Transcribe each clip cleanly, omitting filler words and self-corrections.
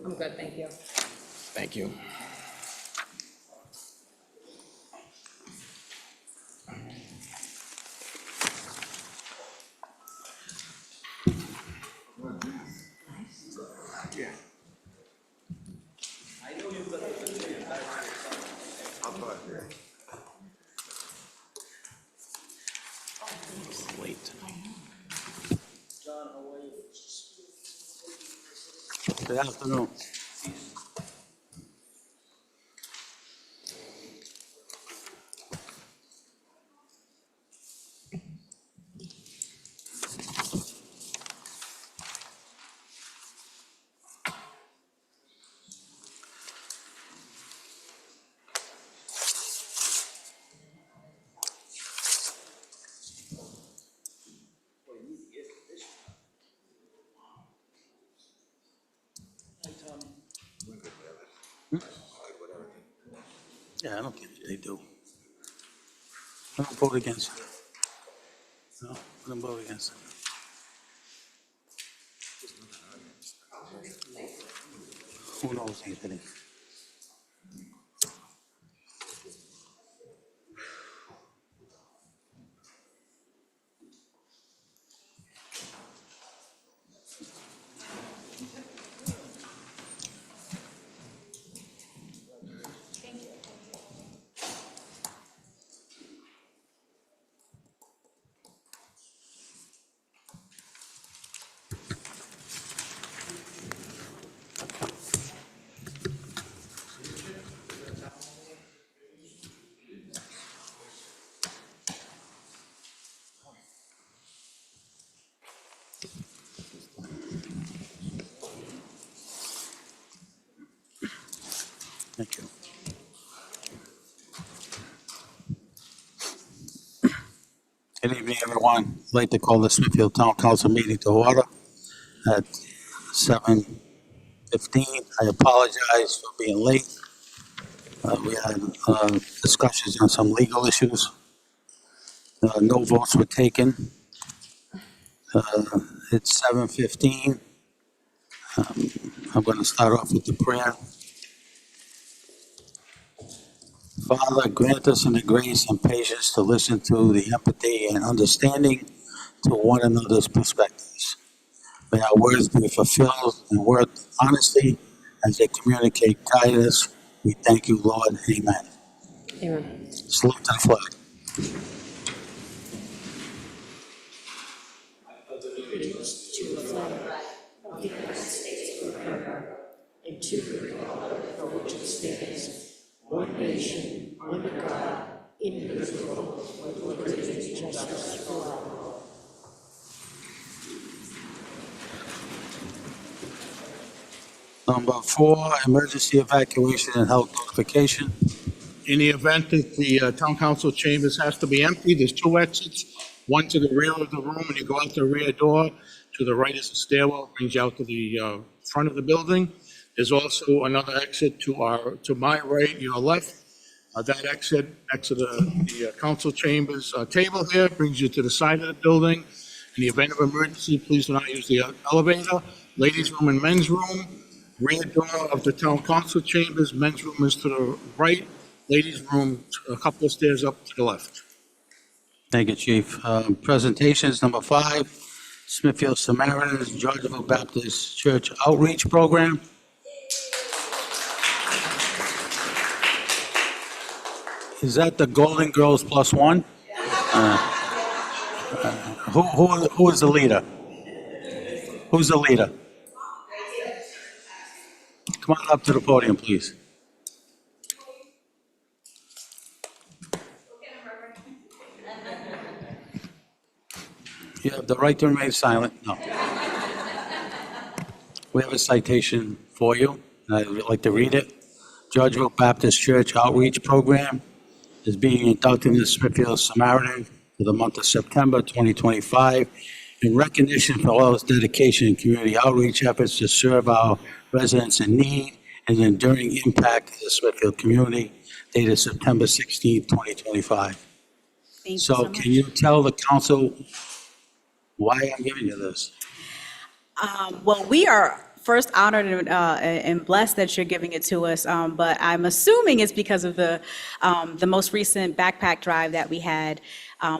I'm good, thank you. Thank you. Late. Good afternoon. Yeah, I don't think they do. I don't vote against it. No, I don't vote against it. Who knows, Anthony? Thank you. Good evening, everyone. I'd like to call the Smithfield Town Council meeting to order at 7:15. I apologize for being late. We had discussions on some legal issues. No votes were taken. It's 7:15. I'm going to start off with the prayer. Father, grant us in the grace and patience to listen to the empathy and understanding to one another's perspectives. May our words be fulfilled and word honesty as they communicate guidance. We thank you, Lord. Amen. Amen. Salute to the flag. To the flag of the United States of America and to the republic for which it stands, one nation, under God, indivisible, with liberty and justice for all. Number 4, emergency evacuation and health notification. In the event that the town council chambers has to be empty, there's 2 exits, one to the rear of the room, and you go out the rear door. To the right is a stairwell, brings you out to the front of the building. There's also another exit to my right, your left. That exit, next to the council chambers table here, brings you to the side of the building. In the event of emergency, please do not use the elevator. Ladies' room and men's room, rear door of the town council chambers, men's room is to the right, ladies' room a couple of stairs up to the left. Thank you, Chief. Presentations, number 5, Smithfield Samaritan, Georgeville Baptist Church Outreach Program. Is that the Golden Girls Plus One? Who is the leader? Who's the leader? Come on up to the podium, please. You have the right to remain silent. No. We have a citation for you. I'd like to read it. Georgeville Baptist Church Outreach Program is being inducted in the Smithfield Samaritan for the month of September 2025 in recognition for all its dedication and community outreach efforts to serve our residents in need and enduring impact to the Smithfield community, dated September 16, 2025. Thank you So so much. can you tell the council why I'm giving you this? Well, we are first honored and blessed that you're giving it to us, but I'm assuming it's because of the most recent backpack drive that we had,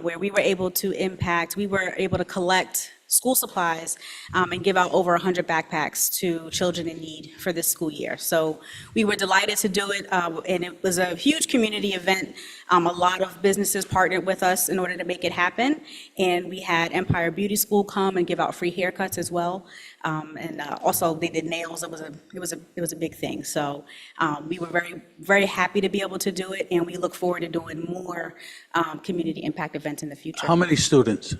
where we were able to collect school supplies and give out over 100 backpacks to children in need for this school year. So we were delighted to do it, and it was a huge community event. A lot of businesses partnered with us in order to make it happen, and we had Empire Beauty School come and give out free haircuts as well, and also they did nails. It was a big thing. So we were very, very happy to be able to do it, and we look forward to doing more community impact events in the future. How many students?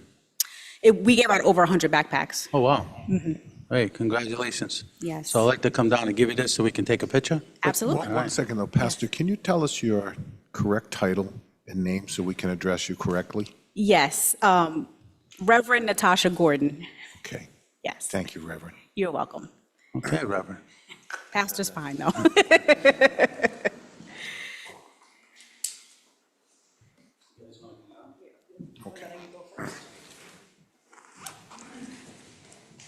We gave out over 100 backpacks. Oh, wow. Hey, congratulations. Yes. So I'd like to come down and give you this so we can take a picture. Absolutely. One second though, Pastor, can you tell us your correct title and name so we can address you correctly? Yes. Reverend Natasha Gordon. Okay, Yes. thank you, Reverend. You're welcome. Okay, Reverend. Pastor's fine, though. Okay.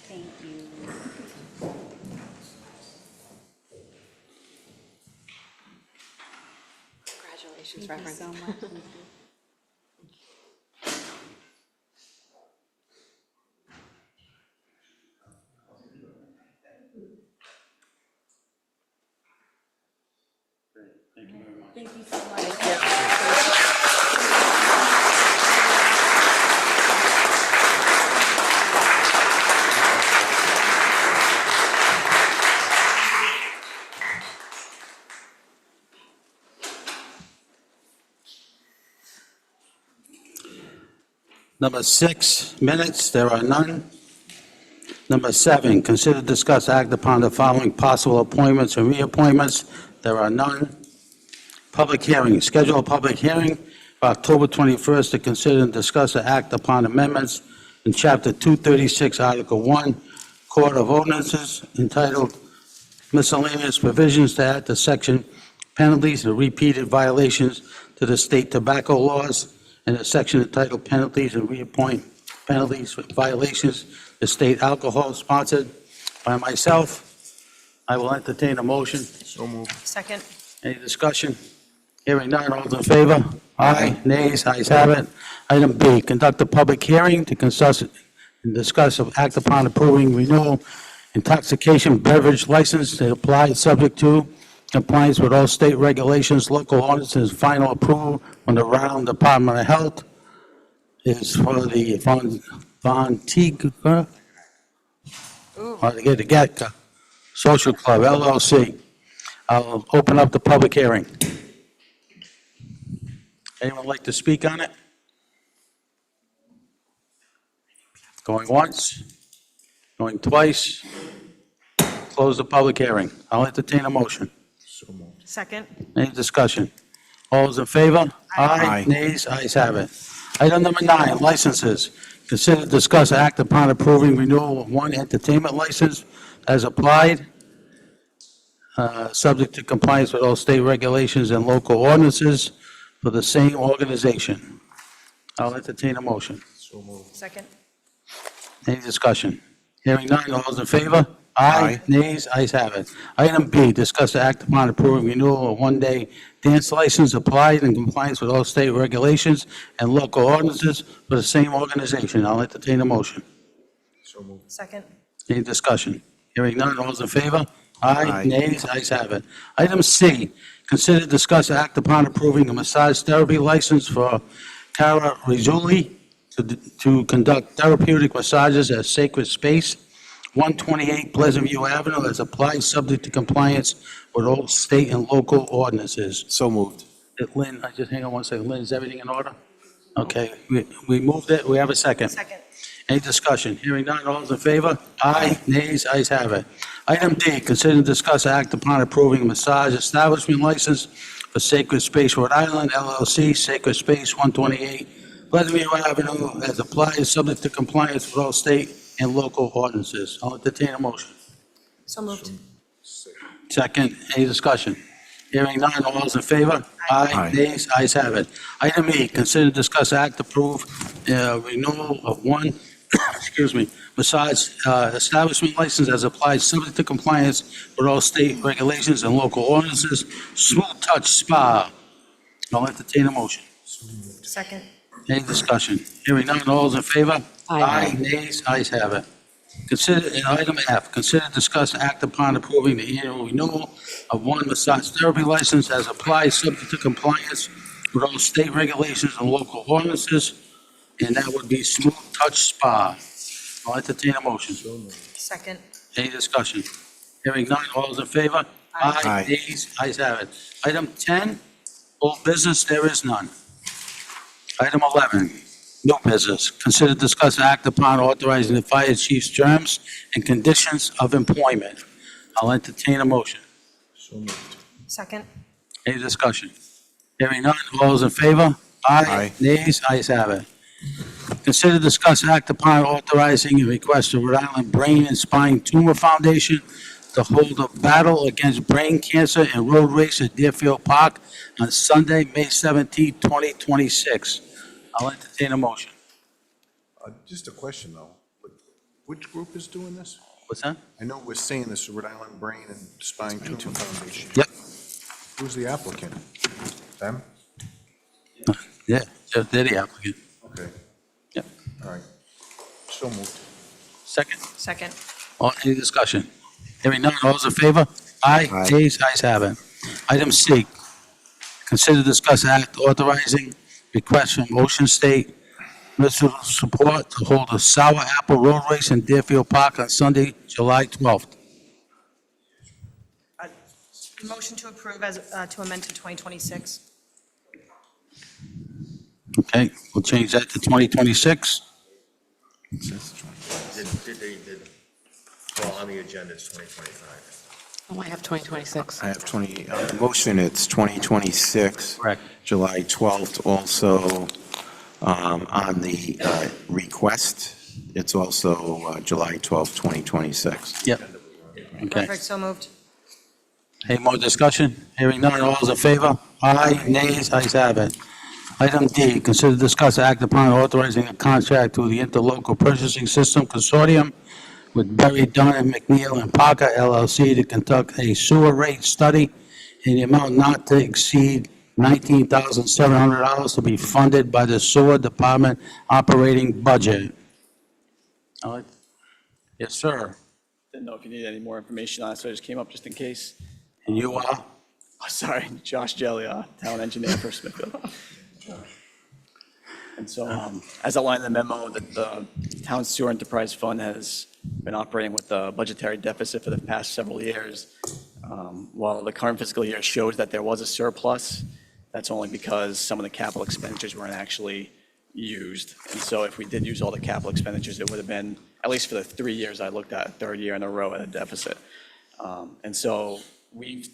Thank you. Congratulations, Thank you Reverend. so much. Thank you so much. Number 6, minutes, there are none. Number 7, consider, discuss, act upon the following possible appointments and reappointments. There are none. Public hearing, schedule a public hearing for October 21st to consider and discuss and act upon amendments in Chapter 236, Article 1, Court of Ordinances, entitled Miscellaneous Provisions to add to section penalties and repeated violations to the state tobacco laws, and a section entitled Penalties and Reappoint Penalties for Violations to State Alcohol, sponsored by myself. I will entertain a motion. So moved. Second. Any discussion? Hearing none, all in favor? Aye. Nays, ayes have it. Item B, conduct a public hearing to discuss of act upon approving renewal intoxication beverage license to apply subject to compliance with all state regulations, local ordinances, final approval from the Rhode Island Department of Health is for the Vontiga, Social Club LLC. I'll open up the public hearing. Anyone like to speak on it? Going once? Going twice? Close the public hearing. I'll entertain a motion. So moved. Second. Any discussion? All those in favor? Aye. Nays, ayes have it. Item number 9, licenses. Consider, discuss, act upon approving renewal of one entertainment license as applied, subject to compliance with all state regulations and local ordinances for the same organization. I'll entertain a motion. So moved. Second. Any discussion? Hearing none, all those in favor? Aye. Nays, ayes have it. Item B, discuss act upon approving renewal of one-day dance license applied in compliance with all state regulations and local ordinances for the same organization. I'll entertain a motion. So moved. Second. Any discussion? Hearing none, all those in favor? Aye. Nays, ayes have it. Item C, consider, discuss, act upon approving a massage therapy license for Cara Rizzulli to conduct therapeutic massages at Sacred Space, 128 Pleasant View Avenue, as applied, subject to compliance with all state and local ordinances. So moved. Lynn, just hang on one second. Lynn, is everything in order? Okay, we moved it. We have a second. Second. Any discussion? Hearing none, all those in favor? Aye. Nays, ayes have it. Item D, consider and discuss act upon approving a massage establishment license for Sacred Space Rhode Island LLC, Sacred Space 128 Pleasant View Avenue, as applied, subject to compliance with all state and local ordinances. I'll entertain a motion. So moved. Second, any discussion? Hearing none, all those in favor? Aye. Nays, ayes have it. Item E, consider, discuss, act, approve renewal of one excuse me, massage establishment license as applied, subject to compliance with all state regulations and local ordinances. Smooth Touch Spa. I'll entertain a motion. Second. Any discussion? Hearing none, all those in favor? Aye. Nays, ayes have it. Consider, in item F, consider, discuss, act upon approving the annual renewal of one massage therapy license as applied, subject to compliance with all state regulations and local ordinances, and that would be Smooth Touch Spa. I'll entertain a motion. Second. Any discussion? Hearing none, all those in favor? Aye. Nays, ayes have it. Item 10, old business, there is none. Item 11, new business. Consider, discuss, act upon authorizing the fire chief's terms and conditions of employment. I'll entertain a motion. So moved. Second. Any discussion? Hearing none, all those in favor? Aye. Nays, ayes have it. Consider, discuss, act upon authorizing a request of Rhode Island Brain and Spine Tumor Foundation to hold a battle against brain cancer and road race at Deerfield Park on Sunday, May 17, 2026. I'll entertain a motion. Just a question, though. Which group is doing this? What's that? I know we're saying this is Rhode Island Brain and Spine Tumor Foundation. Yep. Who's the applicant? Them? Yeah, they're the applicant. Okay. Yep. All right. So moved. Second. Second. Any discussion? Hearing none, all those in favor? Aye. Aye. Ayes, ayes have it. Item C, consider, discuss, act authorizing request from Ocean State Municipal Support to hold a sour apple road race in Deerfield Park on Sunday, July 12th. Motion to approve as, to amend to 2026. Okay, we'll change that to 2026. Well, on the agenda, it's 2025. Oh, I have 2026. I have 20, the motion, it's 2026. Correct. July 12th. Also, on the request, it's also July 12th, 2026. Yep. Okay. Perfect, so moved. Any more discussion? Hearing none, all those in favor? Aye, nays, ayes have it. Item D, consider, discuss, act upon authorizing a contract through the Interlocal Purchasing System Consortium with Berry, Dunn, McNeil, and Parker LLC to conduct a sewer rate study in the amount not to exceed $19,700 to be funded by the Sewer Department operating budget. Yes, sir. Didn't know if you needed any more information on it, so I just came up just in case. And you are? Oh, sorry, Josh Jelly, town engineer for Smithfield. And so, as outlined in the memo, the town sewer enterprise fund has been operating with a budgetary deficit for the past several years. While the current fiscal year shows that there was a surplus, that's only because some of the capital expenditures weren't actually used. And so if we did use all the capital expenditures, it would have been, at least for the 3 years I looked at, third year in a row at a deficit. And so we've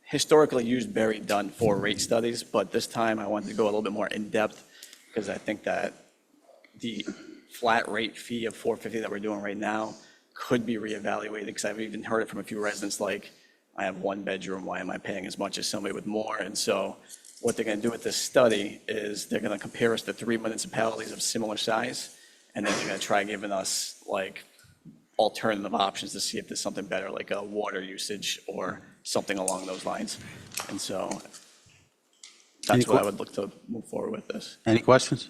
historically used Berry Dunn for rate studies, but this time I wanted to go a little bit more in-depth because I think that the flat rate fee of $450 that we're doing right now could be reevaluated, because I've even heard it from a few residents like, I have one bedroom, why am I paying as much as somebody with more? And so what they're going to do with this study is they're going to compare us to 3 municipalities of similar size, and then they're going to try giving us like alternative options to see if there's something better, like a water usage or something along those lines. And so that's what I would look to move forward with this. Any questions?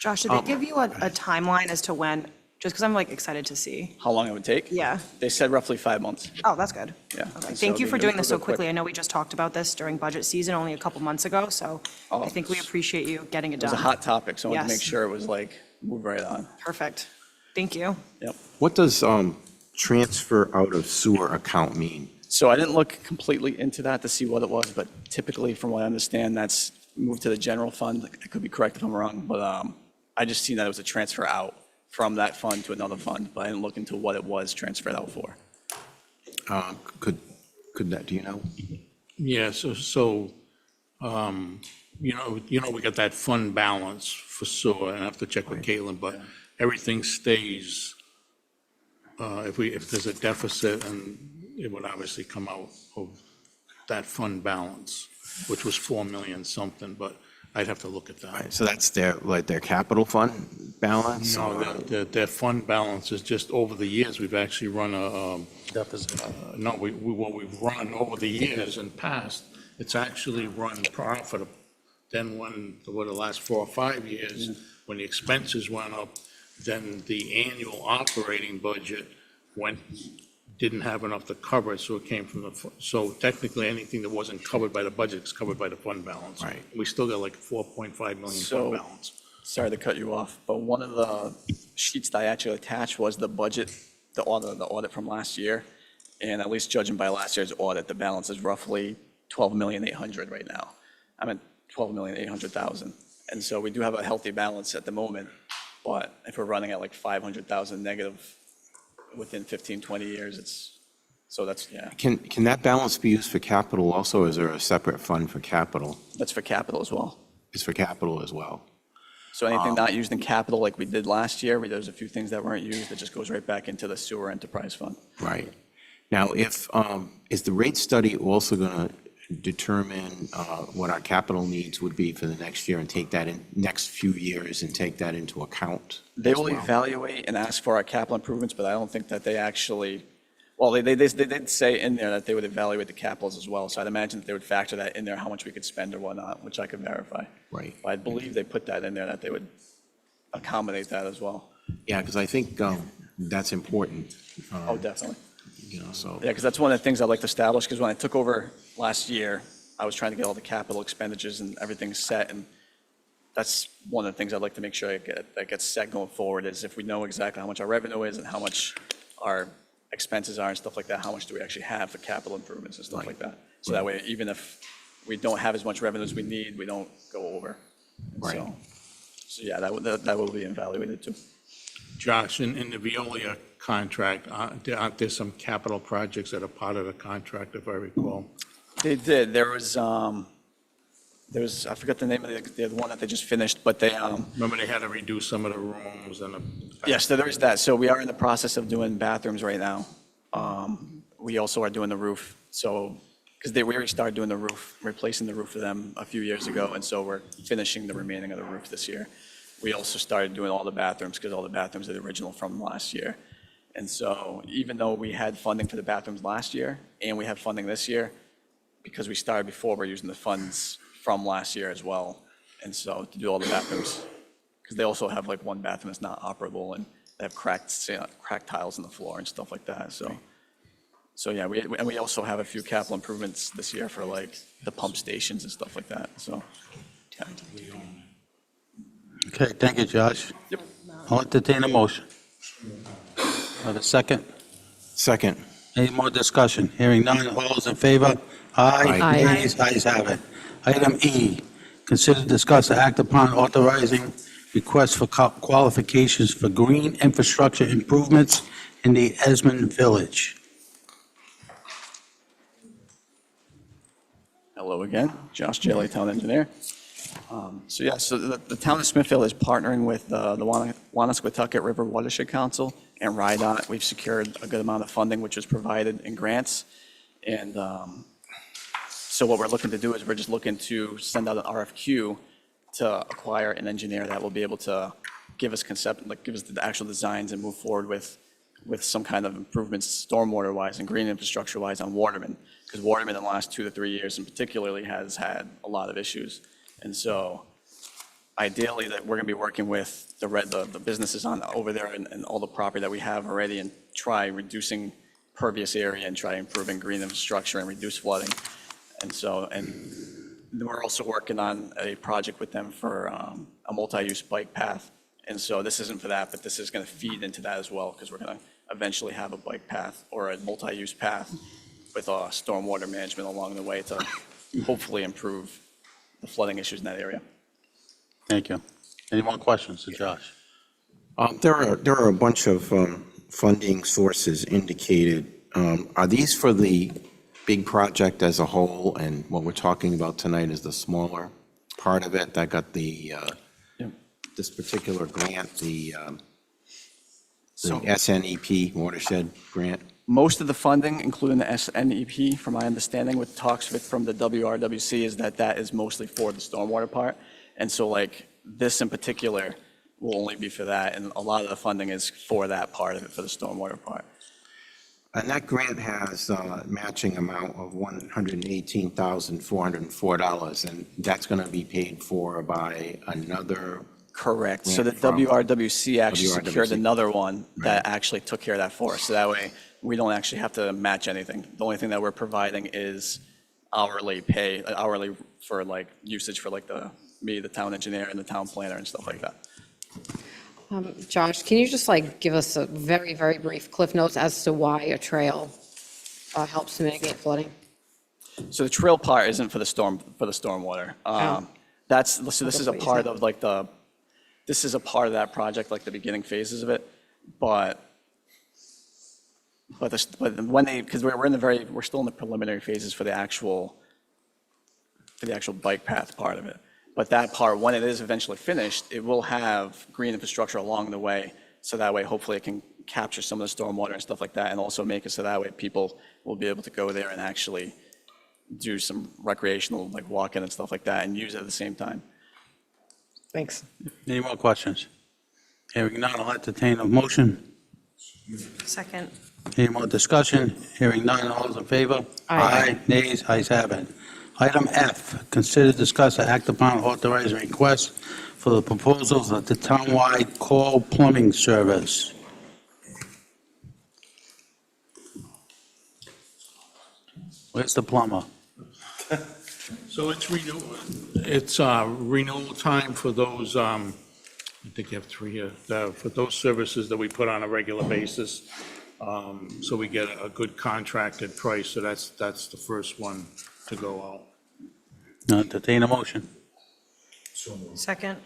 Josh, did they give you a timeline as to when? Just because I'm like excited to see. How long it would take? Yeah. They said roughly 5 months. Oh, that's good. Yeah. Okay. And Thank so you for they doing this so move it quick. quickly. I know we just talked about this during budget season only a couple months ago, so Oh, I think we appreciate you getting it It was done. a hot topic, so I wanted to Yes. make sure it was like, move right on. Perfect. Thank you. Yep. What does transfer out of sewer account mean? So I didn't look completely into that to see what it was, but typically, from what I understand, that's moved to the general fund. I could be correct if I'm wrong, but I just seen that it was a transfer out from that fund to another fund, but I didn't look into what it was transferred out for. Could that, do you know? Yeah, we got that fund balance for sewer, and I have to check with Caitlin, but everything stays, if there's a deficit, and it would obviously come out of that fund balance, which was 4 million something, but I'd have to look at that. So that's their capital fund balance? No, or- their fund balance is just over the years, we've actually run Deficit. no, what we've run over the years and past, it's actually run profitable. Then over the last 4 or 5 years, when the expenses went up, then the annual operating budget didn't have enough to cover it, so it came from so technically, anything that wasn't covered by the budget is covered by the fund balance. Right. We still got like 4.5 million So- fund balance. Sorry to cut you off, but one of the sheets that I actually attached was the budget, the audit from last year. And at least judging by last year's audit, the balance is roughly 12,800,000 right now. I'm at 12,800,000. And so we do have a healthy balance at the moment, but if we're running at like 500,000 negative within 15, 20 years, so that's, yeah, Can that balance be used for capital also? Is there a separate fund for capital? that's for capital as well. It's for capital as well. So anything not used in capital like we did last year, there's a few things that weren't used, that just goes right back into the sewer enterprise fund. Right. Now, is the rate study also going to determine what our capital needs would be for the next year and take that in, next few years and take that into account? They as will well? evaluate and ask for our capital improvements, but I don't think that they actually, well, they did say in there that they would evaluate the capitals as well. So I'd imagine that they would factor that in there, how much we could spend or whatnot, which I could verify. Right. But I believe they put that in there, that they would accommodate that as well. Yeah, because I think that's important. Oh, definitely. So. Yeah, because that's one of the things I'd like to establish, because when I took over last year, I was trying to get all the capital expenditures and everything set, and that's one of the things I'd like to make sure that gets set going forward, is if we know exactly how much our revenue is and how much our expenses are and stuff like that, how much do we actually have for capital improvements and stuff like that? So that way, even if we don't have as much revenue as we need, we don't go over. And Right. So yeah, that will be evaluated too. Josh, in the Veolia contract, aren't there some capital projects that are part of the contract, if I recall? They did. There was, I forgot the name of the one that they just finished, but they, Remember they had to reduce some of the rooms and yes, there is that. So we are in the process of doing bathrooms right now. We also are doing the roof, so, because we already started doing the roof, replacing the roof for them a few years ago, and so we're finishing the remaining of the roof this year. We also started doing all the bathrooms, because all the bathrooms are the original from last year. And so even though we had funding for the bathrooms last year, and we have funding this year, because we started before, we're using the funds from last year as well. And so to do all the bathrooms, because they also have like one bathroom that's not operable, and they have cracked tiles in the floor and stuff like that, so. So yeah, we also have a few capital improvements this year for like the pump stations and stuff like that, so. yeah. Okay, thank you, Josh. Yep. I'll entertain a motion. Have a second? Second. Any more discussion? Hearing none, all those in favor? Aye. Aye. Nays? Ayes have it. Item E, consider, discuss, and act upon authorizing requests for qualifications for green infrastructure improvements in the Esmond Village. Hello again, Josh Jelly, Town Engineer. So yeah, so the town of Smithfield is partnering with the Wanasquatucket River Watershed Council and RIDOT. We've secured a good amount of funding, which is provided in grants. And so what we're looking to do is we're just looking to send out an RFQ to acquire an engineer that will be able to give us give us the actual designs and move forward with some kind of improvements stormwater-wise and green infrastructure-wise on Waterman. Because Waterman in the last 2 to 3 years in particularly has had a lot of issues. And so ideally that we're going to be working with the businesses over there and all the property that we have already, and try reducing pervious area and try improving green infrastructure and reduce flooding. And so, and we're also working on a project with them for a multi-use bike path. And so this isn't for that, but this is going to feed into that as well, because we're going to eventually have a bike path or a multi-use path with stormwater management along the way to hopefully improve the flooding issues in that area. Thank you. Any more questions to Josh? There are a bunch of funding sources indicated. Are these for the big project as a whole, and what we're talking about tonight is the smaller part of it that got the this particular grant, the SNEP watershed grant? Most of the funding, including the SNEP, from my understanding with talks from the WRWC, is that is mostly for the stormwater part. And so like this in particular will only be for that, and a lot of the funding is for that part of it, for the stormwater part. And that grant has a matching amount of $118,404, and that's going to be paid for by another. Correct. So the Grant from WRWC actually secured WRWC. another one that actually took care of that for us. So that way, we don't actually have to match anything. The only thing that we're providing is hourly pay, hourly for like usage for like the town engineer and the town planner and stuff like that. Josh, can you just like give us a very, very brief cliff notes as to why a trail helps to mitigate flooding? So the trail part isn't for the stormwater. Oh. So this is a part of like this is a part of that project, like the beginning phases of it, but when because we're still in the preliminary phases for the actual bike path part of it. But that part, when it is eventually finished, it will have green infrastructure along the way, so that way hopefully it can capture some of the stormwater and stuff like that, and also make it so that way people will be able to go there and actually do some recreational, like walking and stuff like that, and use it at the same time. Thanks. Any more questions? Hearing none, I'll entertain a motion. Second. Any more discussion? Hearing none, all those in favor? Aye. Nays, ayes have it. Item F, consider, discuss, and act upon authorizing requests for the proposals of the townwide call plumbing service. Where's the plumber? So it's renewal time for those, I think you have three here, for those services that we put on a regular basis. So we get a good contracted price, so that's the first one to go out. Entertain a motion. Second.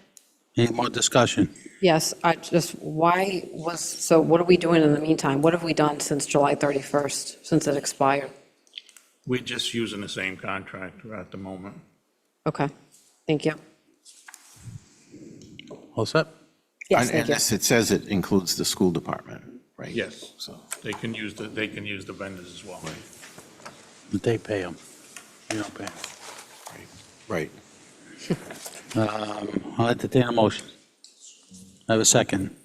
Any more discussion? Yes, so what are we doing in the meantime? What have we done since July 31st, since it expired? We're just using the same contractor at the moment. Okay, thank you. All set? Yes, And thank you. this, it says it includes the school department, right? Yes, So, they can use the vendors as well. But they pay them. You don't pay them. right. I'll entertain a motion. I have a second.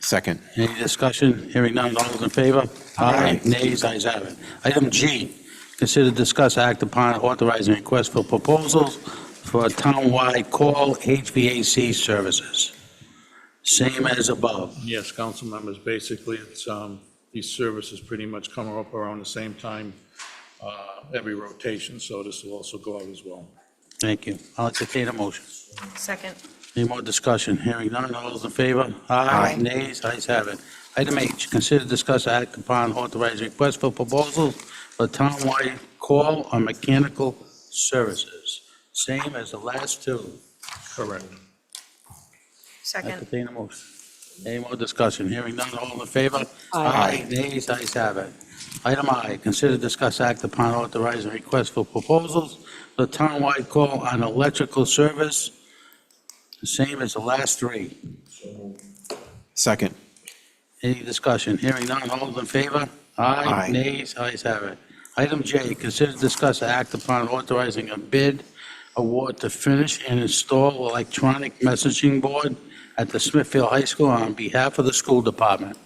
Second. Any discussion? Hearing none, all those in favor? Aye. Nays, ayes have it. Item G, consider, discuss, act upon authorizing request for proposals for a townwide call HVAC services. Same as above. Yes, council members, basically, it's, these services pretty much come up around the same time, every rotation, so this will also go out as well. Thank you. I'll entertain a motion. Second. Any more discussion? Hearing none, all those in favor? Aye. Nays, ayes have it. Item H, consider, discuss, act upon authorizing request for proposals for townwide call on mechanical services. Same as the last two. Correct. Second. Entertain a motion. Any more discussion? Hearing none, all in favor? Aye. Nays, ayes have it. Item I, consider, discuss, act upon authorizing request for proposals for townwide call on electrical service. The same as the last three. Second. Any discussion? Hearing none, all those in favor? Aye. Nays, ayes have it. Item J, consider, discuss, act upon authorizing a bid award to finish and install electronic messaging board at the Smithfield High School on behalf of the school department.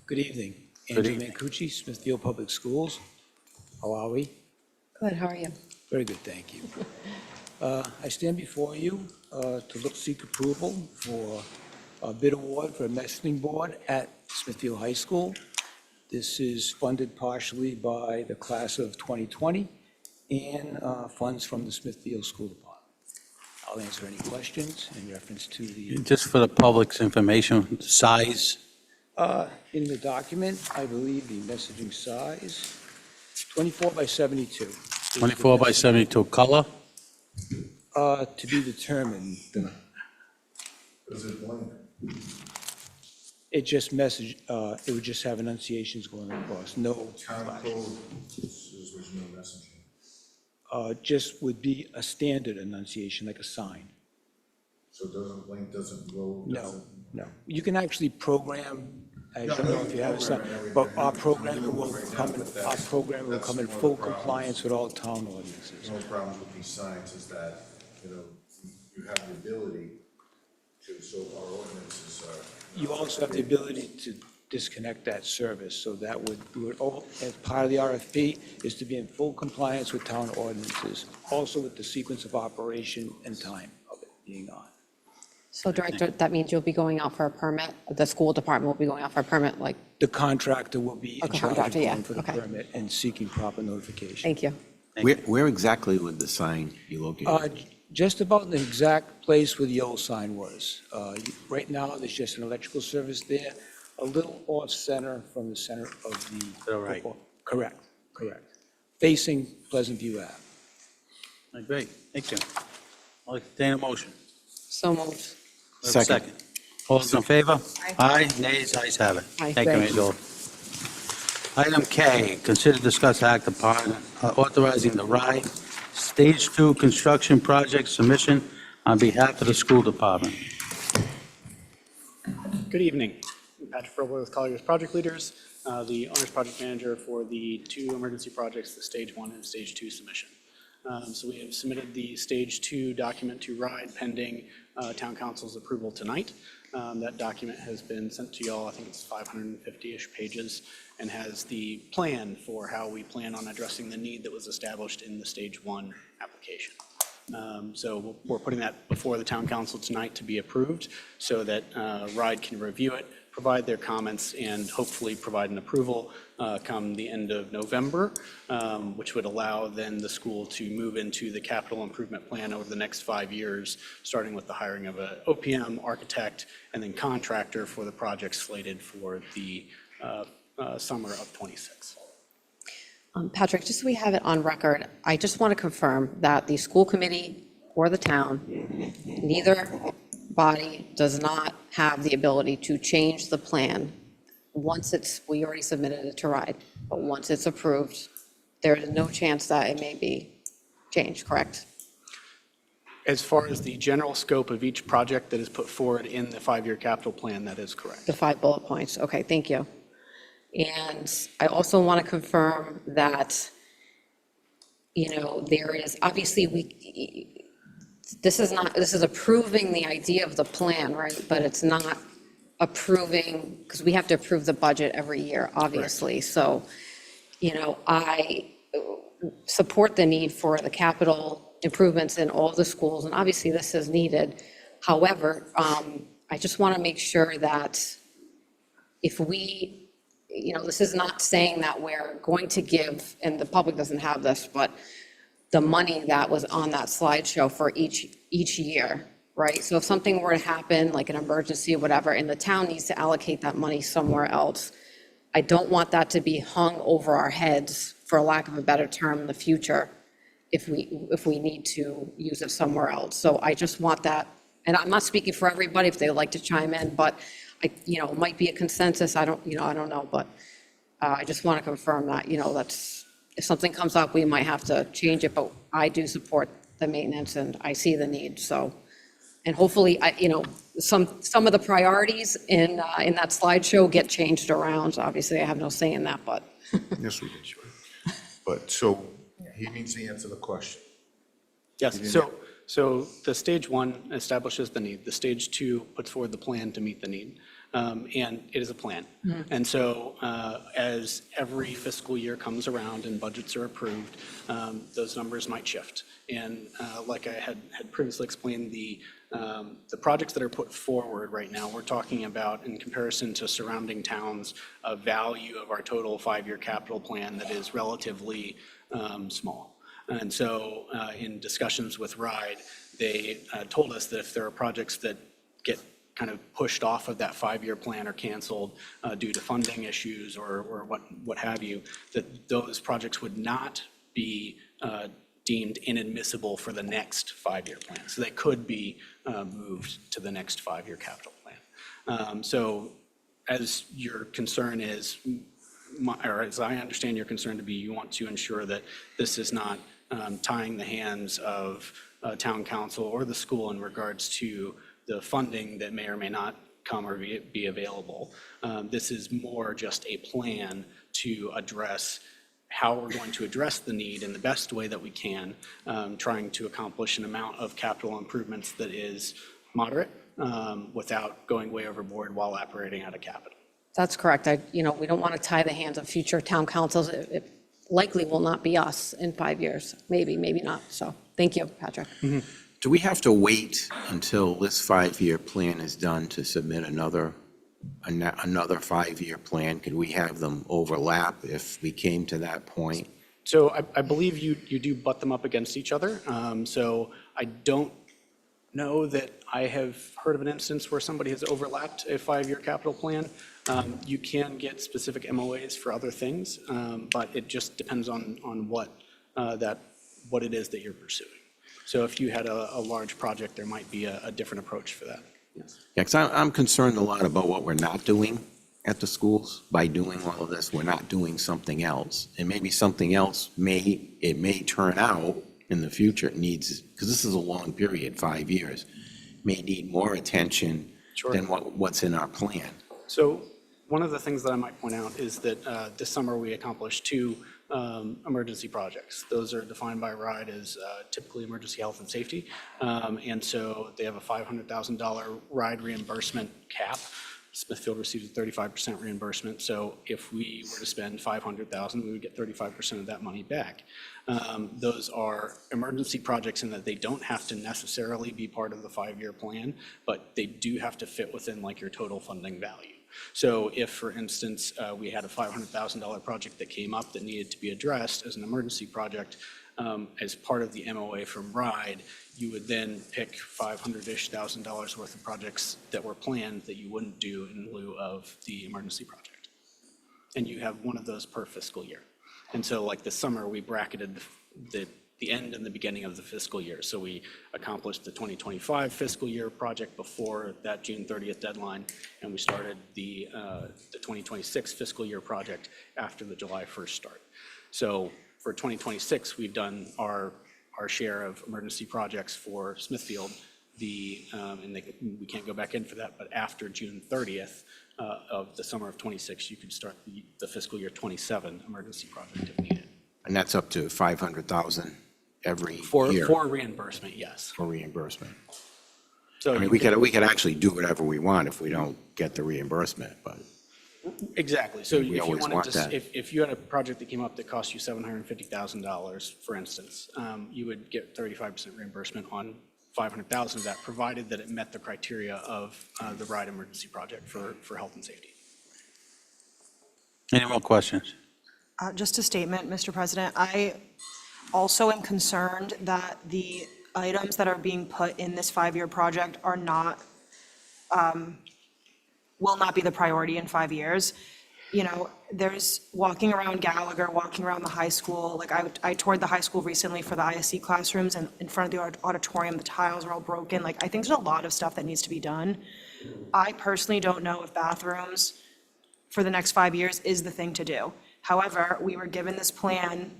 Good evening. Good Andrew Mancucci, Smithfield Public Schools. How are we? Good, how are you? Very good, thank you. I stand before you to seek approval for a bid award for a messaging board at Smithfield High School. This is funded partially by the class of 2020 and funds from the Smithfield School Department. I'll answer any questions in reference to the, Just for the public's information, size, in the document, I believe the messaging size, 24 by 72. 24 by 72, color? To be determined. It just message, it would just have enunciations going across, no flash. Just would be a standard enunciation, like a sign. So it doesn't blink, doesn't glow? No, no. You can actually program I don't know if you have a sign, but our program will come in full compliance with all town ordinances. The only problem with these signs is that, you have the ability to, so our ordinances are. You also have the ability to disconnect that service, so that would all, as part of the RFP, is to be in full compliance with town ordinances, also with the sequence of operation and time of it being on. So Director, that means you'll be going out for a permit? The school department will be going out for a permit, like, The contractor will be in Okay, charge of contractor, yeah, going for the okay. permit and seeking proper notification. thank you. Where exactly would the sign be located? Just about the exact place where the old sign was. Right now, there's just an electrical service there, a little off-center from the center of the. All right. Correct, facing Pleasant View Ave. Great, thank you. I'll entertain a motion. So moved. Second. All those in favor? Aye. Nays, ayes have it. Aye. Thank you, Mary Jo. Item K, consider discuss act upon authorizing the RIDE Stage 2 construction project submission on behalf of the school department. Good evening. I'm Patrick Frober with Colliers Project Leaders, the owner's project manager for the two emergency projects, the Stage 1 and Stage 2 submission. So we have submitted the Stage 2 document to RIDE pending Town Council's approval tonight. That document has been sent to y'all, I think it's 550-ish pages, and has the plan for how we plan on addressing the need that was established in the Stage 1 application. So we're putting that before the Town Council tonight to be approved so that RIDE can review it, provide their comments, and hopefully provide an approval come the end of November, which would allow then the school to move into the capital improvement plan over the next 5 years, starting with the hiring of an OPM, architect, and then contractor for the project slated for the summer of '26. Patrick, just so we have it on record, I just want to confirm that the school committee or the town, neither body does not have the ability to change the plan once we already submitted it to RIDE, but once it's approved, there is no chance that it may be changed, correct? As far as the general scope of each project that is put forward in the 5-year capital plan, that is correct. The 5 bullet points, okay, thank you. And I also want to confirm that, there is, obviously, this is approving the idea of the plan, right? But it's not approving, because we have to approve the budget every year, obviously. So, I support the need for the capital improvements in all the schools, and obviously this is needed. However, I just want to make sure that if we, this is not saying that we're going to give, and the public doesn't have this, but the money that was on that slideshow for each year, right? So if something were to happen, like an emergency or whatever, and the town needs to allocate that money somewhere else, I don't want that to be hung over our heads, for lack of a better term, in the future, if we need to use it somewhere else. So I just want that, and I'm not speaking for everybody if they'd like to chime in, but it might be a consensus, I don't know, but I just want to confirm that, that's, if something comes up, we might have to change it, but I do support the maintenance and I see the need, so. And hopefully, some of the priorities in that slideshow get changed around. Obviously, I have no say in that, but. Yes, we did, sure. But, so, he needs to answer the question. Yes, so the Stage 1 establishes the need. The Stage 2 puts forward the plan to meet the need. And it is a plan. And so as every fiscal year comes around and budgets are approved, those numbers might shift. And like I had previously explained, the projects that are put forward right now, we're talking about, in comparison to surrounding towns, a value of our total 5-year capital plan that is relatively small. And so in discussions with RIDE, they told us that if there are projects that get kind of pushed off of that 5-year plan or canceled due to funding issues or what have you, that those projects would not be deemed inadmissible for the next 5-year plan. So they could be moved to the next 5-year capital plan. So as your concern is, or as I understand your concern to be, you want to ensure that this is not tying the hands of town council or the school in regards to the funding that may or may not come or be available. This is more just a plan to address how we're going to address the need in the best way that we can, trying to accomplish an amount of capital improvements that is moderate without going way overboard while operating out of capital. That's correct. We don't want to tie the hands of future town councils. It likely will not be us in 5 years, maybe not. So thank you, Patrick. Do we have to wait until this 5-year plan is done to submit another 5-year plan? Could we have them overlap if we came to that point? So I believe you do butt them up against each other. So I don't know that I have heard of an instance where somebody has overlapped a 5-year capital plan. You can get specific MOAs for other things, but it just depends on what it is that you're pursuing. So if you had a large project, there might be a different approach for that. Yes. Yeah, because I'm concerned a lot about what we're not doing at the schools. By doing all of this, we're not doing something else. And maybe something else may turn out in the future, it needs, because this is a long period, 5 years, may need more attention than what's in our plan. So one of the things that I might point out is that this summer we accomplished 2 emergency projects. Those are defined by RIDE as typically emergency health and safety. And so they have a $500,000 RIDE reimbursement cap. Smithfield receives a 35% reimbursement. So if we were to spend $500,000, we would get 35% of that money back. Those are emergency projects in that they don't have to necessarily be part of the 5-year plan, but they do have to fit within like your total funding value. So if, for instance, we had a $500,000 project that came up that needed to be addressed as an emergency project, as part of the MOA from RIDE, you would then pick $500-ish thousand worth of projects that were planned that you wouldn't do in lieu of the emergency project. And you have one of those per fiscal year. And so like this summer, we bracketed the end and the beginning of the fiscal year. So we accomplished the 2025 fiscal year project before that June 30th deadline, and we started the 2026 fiscal year project after the July 1st start. So for 2026, we've done our share of emergency projects for Smithfield. And we can't go back in for that, but after June 30th of the summer of 26, you could start the fiscal year 27 emergency project if needed. And that's up to 500,000 every For year reimbursement, yes. for reimbursement. So I mean, we could actually do whatever we want if we don't get the reimbursement, but exactly. So if you always wanted want to, that. if you had a project that came up that cost you $750,000, for instance, you would get 35% reimbursement on 500,000 of that, provided that it met the criteria of the RIDE emergency project for health and safety. Any more questions? Just a statement, Mr. President. I also am concerned that the items that are being put in this 5-year project are not, will not be the priority in 5 years. There's walking around Gallagher, walking around the high school. Like I toured the high school recently for the ISC classrooms, and in front of the auditorium, the tiles are all broken. Like I think there's a lot of stuff that needs to be done. I personally don't know if bathrooms for the next 5 years is the thing to do. However, we were given this plan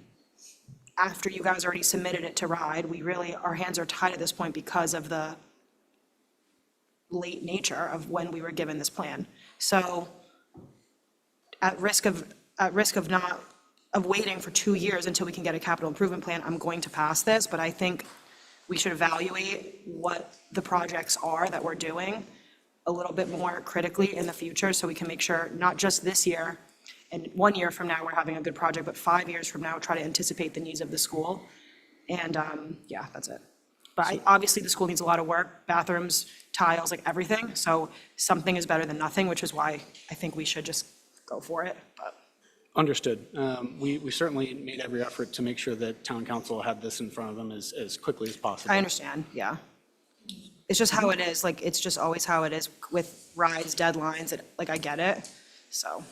after you guys already submitted it to RIDE. Our hands are tied at this point because of the late nature of when we were given this plan. So at risk of waiting for 2 years until we can get a capital improvement plan, I'm going to pass this, but I think we should evaluate what the projects are that we're doing a little bit more critically in the future, so we can make sure not just this year and 1 year from now we're having a good project, but 5 years from now, try to anticipate the needs of the school. And yeah, that's it. But obviously the school needs a lot of work, bathrooms, tiles, like everything. So something is better than nothing, which is why I think we should just go for it. But Understood. We certainly made every effort to make sure that town council had this in front of them as quickly as possible. I understand, yeah. It's just how it is, like, it's just always how it is with RIDE's deadlines, like, I get it, so.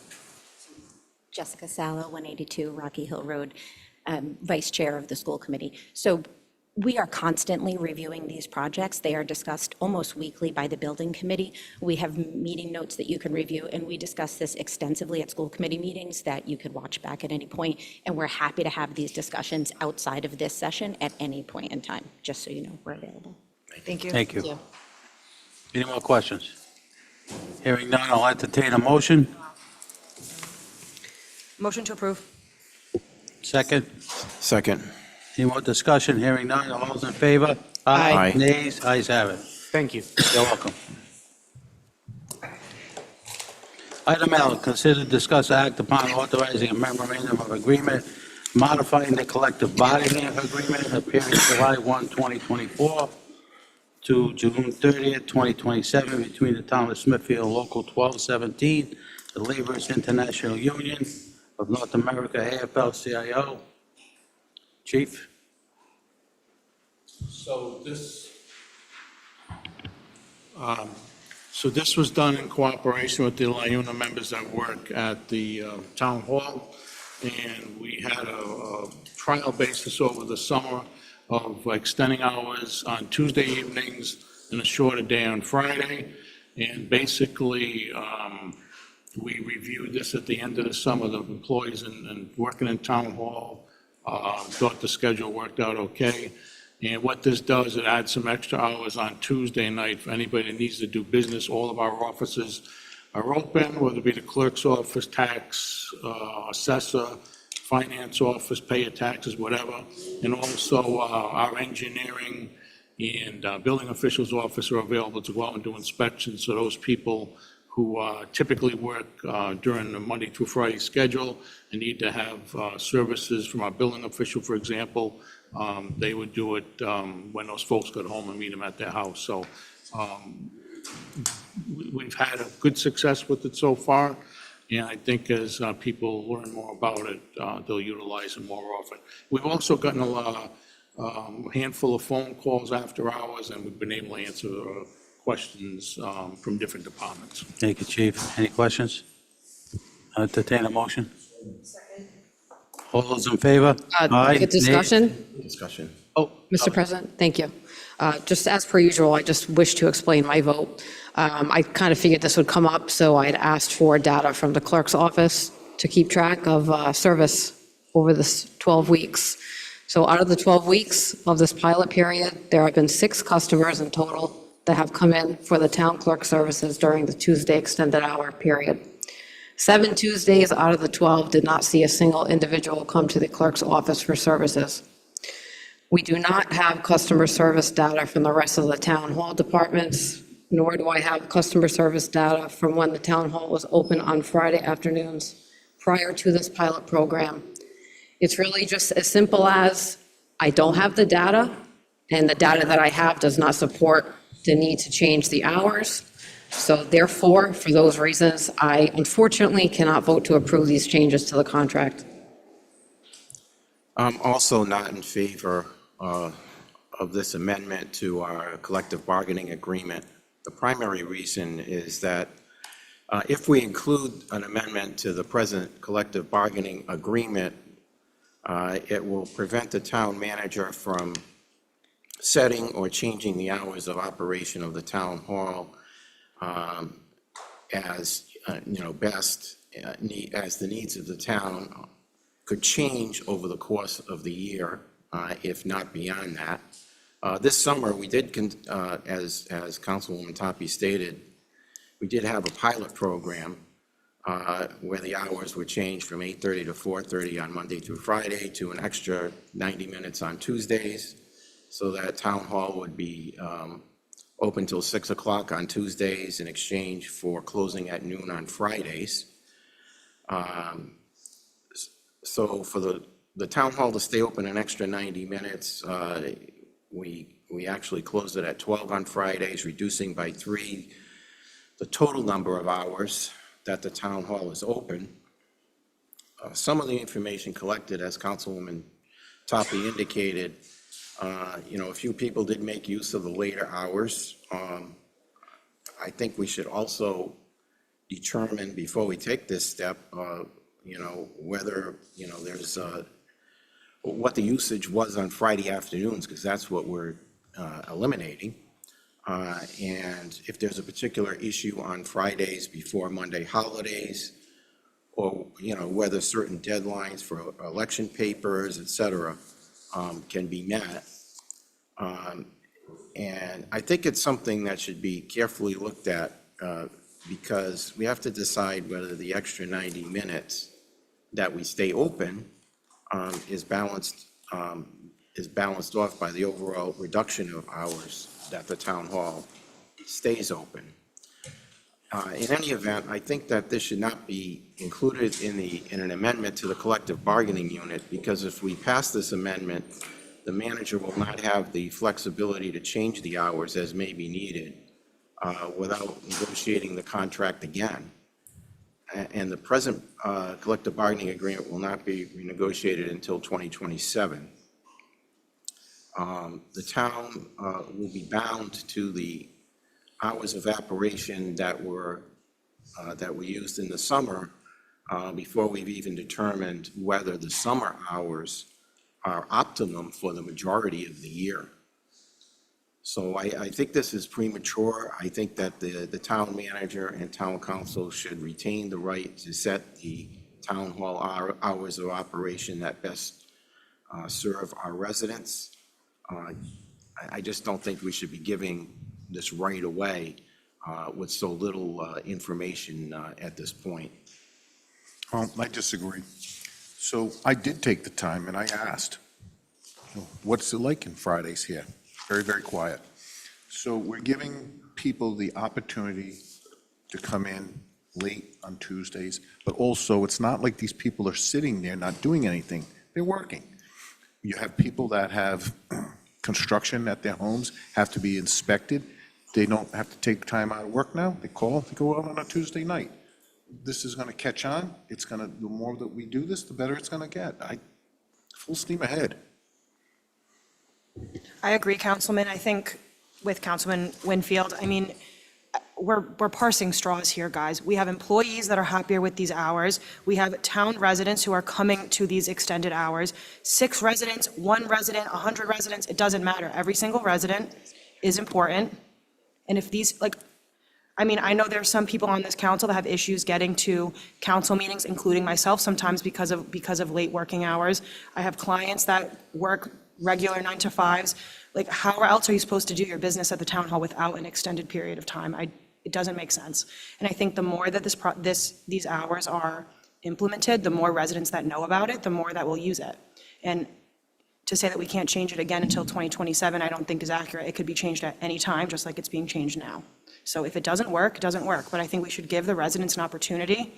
Jessica Sallow, 182 Rocky Hill Road, Vice Chair of the School Committee. So we are constantly reviewing these projects. They are discussed almost weekly by the Building Committee. We have meeting notes that you can review, and we discuss this extensively at school committee meetings that you could watch back at any point. And we're happy to have these discussions outside of this session at any point in time, just so you know we're available. Thank you. Thank you. Any more questions? Hearing none, I'll entertain a motion. Motion to approve. Second. Second. Any more discussion? Hearing none, all those in favor? Aye. Nays? Ayes have it. Thank you. You're welcome. Item L, consider, discuss, act upon authorizing a memorandum of agreement modifying the collective bargaining agreement appearing July 1, 2024 to June 30th, 2027 between the town of Smithfield Local 1217, the Laborers International Union of North America, AFL-CIO. Chief? So this was done in cooperation with the LIUNA members that work at the town hall. And we had a trial basis over the summer of extending hours on Tuesday evenings and a shorter day on Friday. And basically, we reviewed this at the end of the summer. The employees and working in town hall thought the schedule worked out okay. And what this does, it adds some extra hours on Tuesday night for anybody that needs to do business. All of our offices are open, whether it be the clerk's office, tax, assessor, finance office, pay your taxes, whatever. And also our engineering and building officials' office are available to go out and do inspections. So those people who typically work during the Monday through Friday schedule and need to have services from our building official, for example, they would do it when those folks got home and meet them at their house. So we've had a good success with it so far, and I think as people learn more about it, they'll utilize it more often. We've also gotten a handful of phone calls after hours, and we've been able to answer questions from different departments. Thank you, Chief. Any questions? Entertain a motion. All those in favor? Good discussion? Discussion. Oh, Mr. President, thank you. Just as per usual, I just wish to explain my vote. I kind of figured this would come up, so I'd asked for data from the clerk's office to keep track of service over this 12 weeks. So out of the 12 weeks of this pilot period, there have been 6 customers in total that have come in for the town clerk services during the Tuesday extended hour period. 7 Tuesdays out of the 12 did not see a single individual come to the clerk's office for services. We do not have customer service data from the rest of the town hall departments, nor do I have customer service data from when the town hall was open on Friday afternoons prior to this pilot program. It's really just as simple as I don't have the data, and the data that I have does not support the need to change the hours. So therefore, for those reasons, I unfortunately cannot vote to approve these changes to the contract. I'm also not in favor of this amendment to our collective bargaining agreement. The primary reason is that if we include an amendment to the present collective bargaining agreement, it will prevent the town manager from setting or changing the hours of operation of the town hall as best as the needs of the town could change over the course of the year, if not beyond that. This summer, we did, as Councilwoman Toppy stated, we did have a pilot program where the hours were changed from 8:30 to 4:30 on Monday through Friday to an extra 90 minutes on Tuesdays, so that town hall would be open till 6 o'clock on Tuesdays in exchange for closing at noon on Fridays. So for the town hall to stay open an extra 90 minutes, we actually closed it at 12 on Fridays, reducing by 3 the total number of hours that the town hall is open. Some of the information collected, as Councilwoman Toppy indicated, a few people did make use of the later hours. I think we should also determine before we take this step, whether, there's what the usage was on Friday afternoons, because that's what we're eliminating. And if there's a particular issue on Fridays before Monday holidays, or, whether certain deadlines for election papers, et cetera, can be met. And I think it's something that should be carefully looked at because we have to decide whether the extra 90 minutes that we stay open is balanced off by the overall reduction of hours that the town hall stays open. In any event, I think that this should not be included in an amendment to the collective bargaining unit, because if we pass this amendment, the manager will not have the flexibility to change the hours as may be needed without negotiating the contract again. And the present collective bargaining agreement will not be renegotiated until 2027. The town will be bound to the hours of operation that were used in the summer before we've even determined whether the summer hours are optimum for the majority of the year. So I think this is premature. I think that the town manager and town council should retain the right to set the town hall hours of operation that best serve our residents. I just don't think we should be giving this right away with so little information at this point. I disagree. So I did take the time and I asked, what's it like in Fridays here? Very, very quiet. So we're giving people the opportunity to come in late on Tuesdays, but also it's not like these people are sitting there not doing anything. They're working. You have people that have construction at their homes, have to be inspected. They don't have to take time out of work now. They call, they go out on a Tuesday night. This is going to catch on. It's going to, the more that we do this, the better it's going to get. Full steam ahead. I agree, Councilman. I think with Councilman Winfield, I mean, we're parsing straws here, guys. We have employees that are happier with these hours. We have town residents who are coming to these extended hours. 6 residents, 1 resident, 100 residents, it doesn't matter. Every single resident is important. And if these, like, I mean, I know there's some people on this council that have issues getting to council meetings, including myself, sometimes because of late working hours. I have clients that work regular 9 to 5s. Like, how else are you supposed to do your business at the town hall without an extended period of time? It doesn't make sense. And I think the more that these hours are implemented, the more residents that know about it, the more that will use it. And to say that we can't change it again until 2027, I don't think is accurate. It could be changed at any time, just like it's being changed now. So if it doesn't work, it doesn't work. But I think we should give the residents an opportunity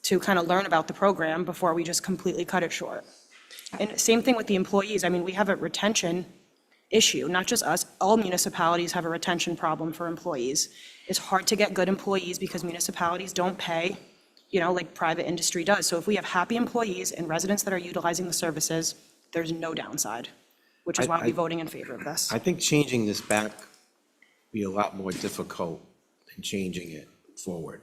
to kind of learn about the program before we just completely cut it short. And same thing with the employees. I mean, we have a retention issue, not just us. All municipalities have a retention problem for employees. It's hard to get good employees because municipalities don't pay, like private industry does. So if we have happy employees and residents that are utilizing the services, there's no downside, which is why I'll be voting in favor of this. I think changing this back be a lot more difficult than changing it forward.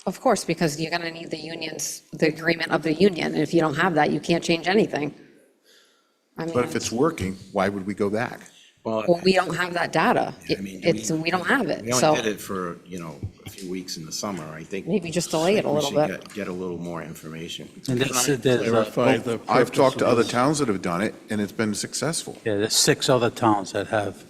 Of course, because you're going to need the agreement of the union. And if you don't have that, you can't change anything. I mean, But if it's working, why would we go back? well, we don't have that data. I mean, We don't have it. We So only did it for, a few weeks in the summer. I think. maybe just delay it a little We bit. should get a little more information. And there's I've talked to other towns that have done it, and it's been successful. yeah, there's 6 other towns that have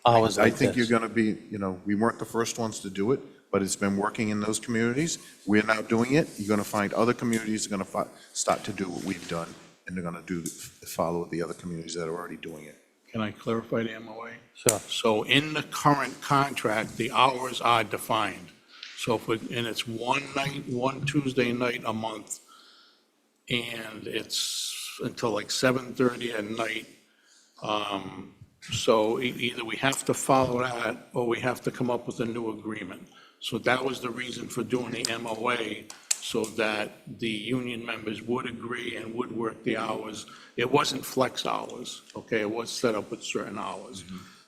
hours I like think you're this. going to be, we weren't the first ones to do it, but it's been working in those communities. We're now doing it. You're going to find other communities are going to start to do what we've done, and they're going to follow the other communities that are already doing it. Can I clarify the MOA? Sure. So in the current contract, the hours are defined. So and it's one Tuesday night a month, and it's until like 7:30 at night. So either we have to follow that, or we have to come up with a new agreement. So that was the reason for doing the MOA, so that the union members would agree and would work the hours. It wasn't flex hours, okay? It was set up with certain hours.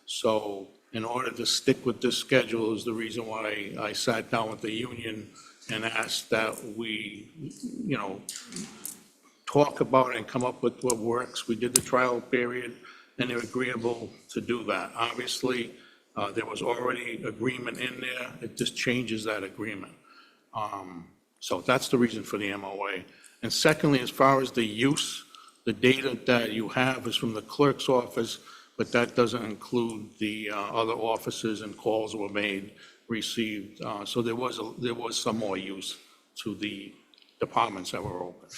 So in order to stick with this schedule is the reason why I sat down with the union and asked that we, talk about it and come up with what works. We did the trial period, and they're agreeable to do that. Obviously, there was already agreement in there. It just changes that agreement. So that's the reason for the MOA. And secondly, as far as the use, the data that you have is from the clerk's office, but that doesn't include the other offices and calls were made received. So there was some more use to the departments that were open.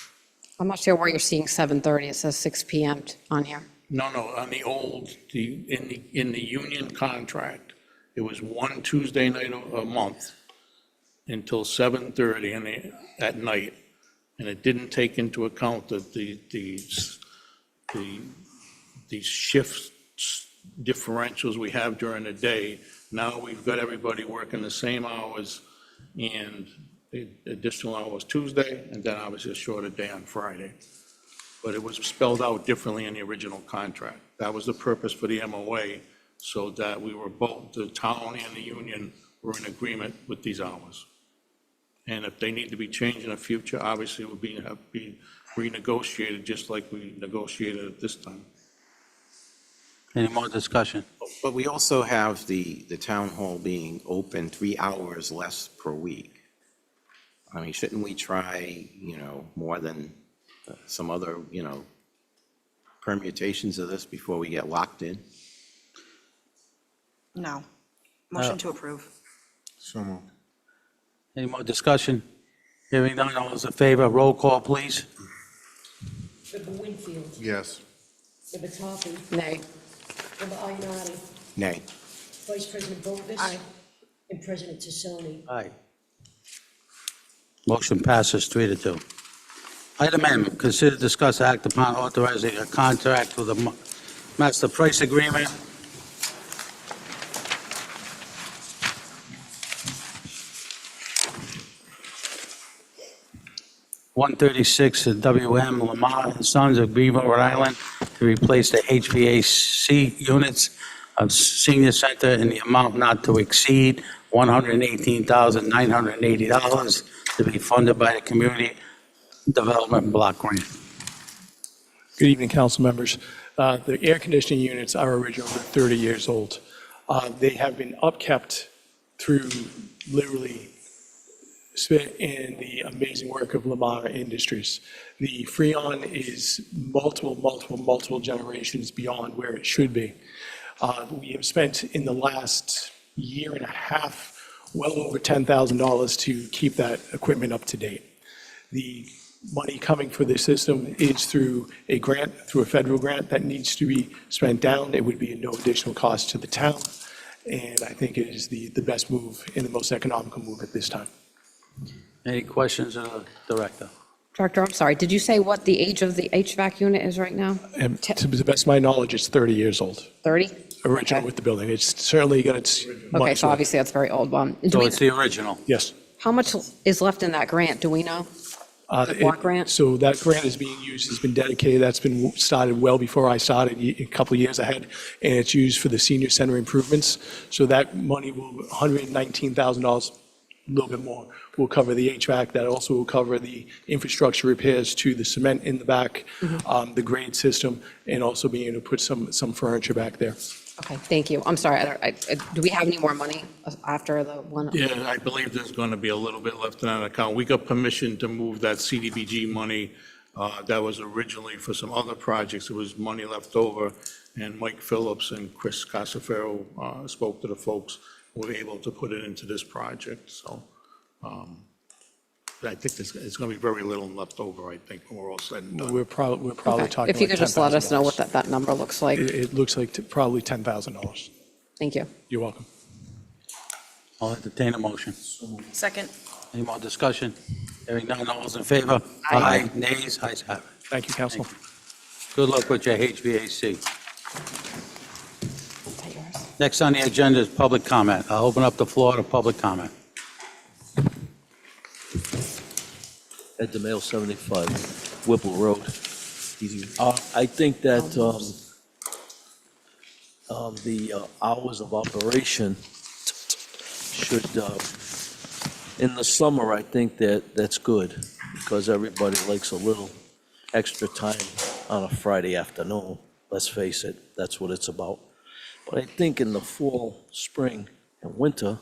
I'm not sure where you're seeing 7:30. It says 6 PM on here. No, on the old, in the union contract, it was one Tuesday night a month until 7:30 at night, and it didn't take into account that the shift differentials we have during the day. Now we've got everybody working the same hours and the additional hours Tuesday, and then obviously a shorter day on Friday. But it was spelled out differently in the original contract. That was the purpose for the MOA, so that we were both, the town and the union were in agreement with these hours. And if they need to be changed in the future, obviously it would have to be renegotiated, just like we negotiated at this time. Any more discussion? But we also have the town hall being open 3 hours less per week. I mean, shouldn't we try, more than some other, permutations of this before we get locked in? No. Motion to approve. So moved. Any more discussion? Hearing none, all those in favor, roll call, please. Member Winfield. Yes. Member Tarpey. Nay. Member Ioannati. Nay. Vice President Bovis. Aye. And President Tassoni. Aye. Motion passes 3-2. Item M, consider, discuss, act upon authorizing a contract with a master price agreement .136 WM Lamar and Sons of Greenville, Rhode Island, to replace the HVAC units of senior center in the amount not to exceed $118,980 to be funded by the Community Development Block Grant. Good evening, council members. The air conditioning units are originally 30 years old. They have been upkept through literally spit in the amazing work of Lamar Industries. The Freon is multiple generations beyond where it should be. We have spent in the last year and a half well over $10,000 to keep that equipment up to date. The money coming for this system is through a grant, through a federal grant that needs to be spent down. It would be at no additional cost to the town, and I think it is the best move and the most economical move at this time. Any questions of the director? Director, I'm sorry, did you say what the age of the HVAC unit is right now? And to the best of my knowledge, it's 30 years old, 30? original Okay. with the building. It's certainly got its Okay, money's so worth. obviously that's very old. Do So we- it's the original. Yes. How much is left in that grant? Do we know? The block grant? So that grant is being used, has been dedicated, that's been started well before I started, a couple of years ahead, and it's used for the senior center improvements. So that money will, $119,000, a little bit more, will cover the HVAC. That also will cover the infrastructure repairs to the cement in the back, the grade system, and also being able to put some furniture back there. Okay, thank you. I'm sorry, do we have any more money after the one? Yeah, I believe there's going to be a little bit left in that account. We got permission to move that CDBG money that was originally for some other projects. It was money left over, and Mike Phillips and Chris Casafero spoke to the folks who were able to put it into this project. So I think it's going to be very little left over, I think, when we're all said and done. We're probably Okay. talking If you like could just let us know what $10,000. that number looks like. It looks like probably $10,000. Thank you. You're welcome. I'll entertain a motion. Second. Any more discussion? Hearing none, all those in favor? Aye. Nays? Ayes have it. Thank you, council. Good luck with your HVAC. Is that yours? Next on the agenda is public comment. I'll open up the floor to public comment. At the Mail 75, Whipple Road. I think that the hours of operation should, in the summer, I think that's good, because everybody likes a little extra time on a Friday afternoon. Let's face it, that's what it's about. But I think in the fall, spring, and winter,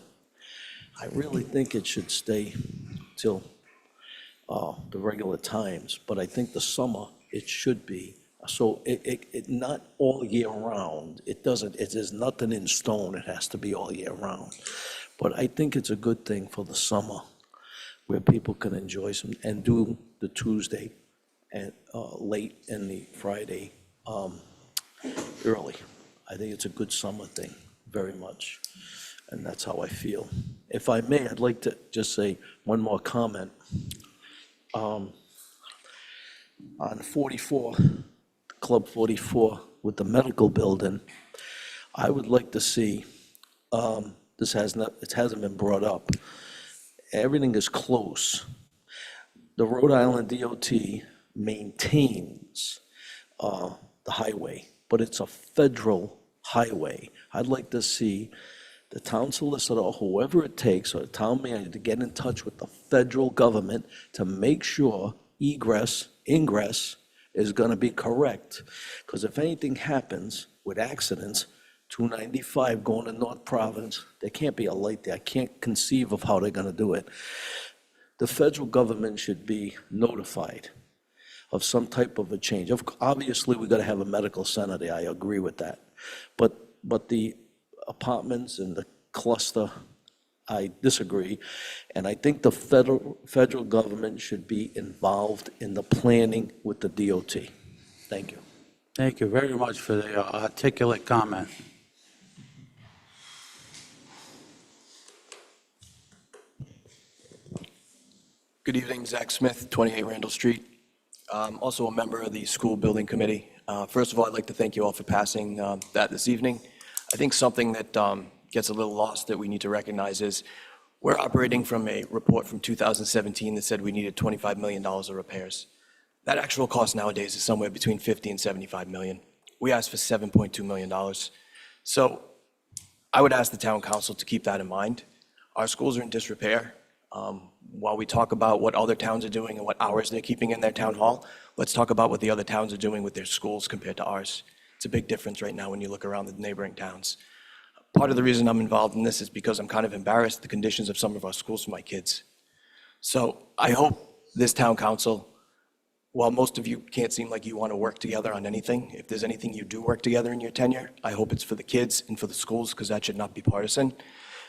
I really think it should stay till the regular times, but I think the summer, it should be, so it not all year round. There's nothing in stone, it has to be all year round. But I think it's a good thing for the summer where people can enjoy some, and do the Tuesday and late and the Friday early. I think it's a good summer thing, very much, and that's how I feel. If I may, I'd like to just say one more comment. On 44, Club 44, with the medical building, I would like to see, this it hasn't been brought up, everything is close. The Rhode Island DOT maintains the highway, but it's a federal highway. I'd like to see the town solicitor, or whoever it takes, or the town manager, to get in touch with the federal government to make sure egress, ingress is gonna be correct. Because if anything happens with accidents, 295 going to North Providence, there can't be a light there. I can't conceive of how they're gonna do it. The federal government should be notified of some type of a change. Obviously, we gotta have a medical center there, I agree with that. But the apartments and the cluster, I disagree. And I think the federal government should be involved in the planning with the DOT. Thank you. Thank you very much for the articulate comment. Good evening, Zach Smith, 28 Randall Street. Also a member of the School Building Committee. First of all, I'd like to thank you all for passing that this evening. I think something that gets a little lost that we need to recognize is we're operating from a report from 2017 that said we needed $25 million of repairs. That actual cost nowadays is somewhere between 50 and 75 million. We asked for $7.2 million. So I would ask the town council to keep that in mind. Our schools are in disrepair. While we talk about what other towns are doing and what hours they're keeping in their town hall, let's talk about what the other towns are doing with their schools compared to ours. It's a big difference right now when you look around the neighboring towns. Part of the reason I'm involved in this is because I'm kind of embarrassed at the conditions of some of our schools for my kids. So I hope this town council, while most of you can't seem like you want to work together on anything, if there's anything you do work together in your tenure, I hope it's for the kids and for the schools, because that should not be partisan.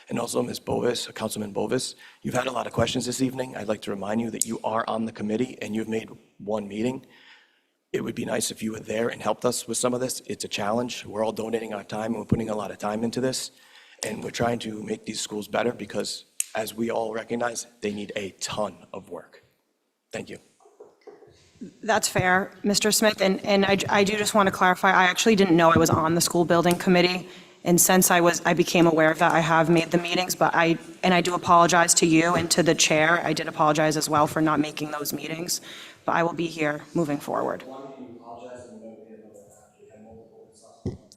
And also, Ms. Bovis, Councilman Bovis, you've had a lot of questions this evening. I'd like to remind you that you are on the committee and you've made one meeting. It would be nice if you were there and helped us with some of this. It's a challenge. We're all donating our time and we're putting a lot of time into this. And we're trying to make these schools better because, as we all recognize, they need a ton of work. Thank you. That's fair, Mr. Smith, and I do just want to clarify, I actually didn't know I was on the school building committee, and since I became aware of that, I have made the meetings, but I do apologize to you and to the chair. I did apologize as well for not making those meetings, but I will be here moving forward.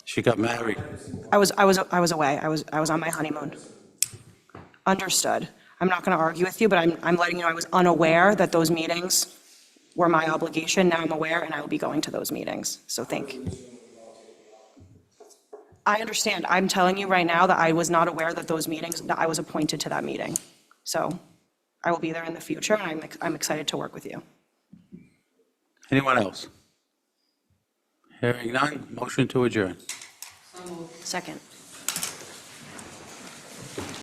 She got married. I was away, I was on my honeymoon. Understood. I'm not going to argue with you, but I'm letting you know I was unaware that those meetings were my obligation. Now I'm aware, and I will be going to those meetings, so thank you. I understand. I'm telling you right now that I was not aware that those meetings, that I was appointed to that meeting. So I will be there in the future, and I'm excited to work with you. Anyone else? Hearing none, motion to adjourn. Second.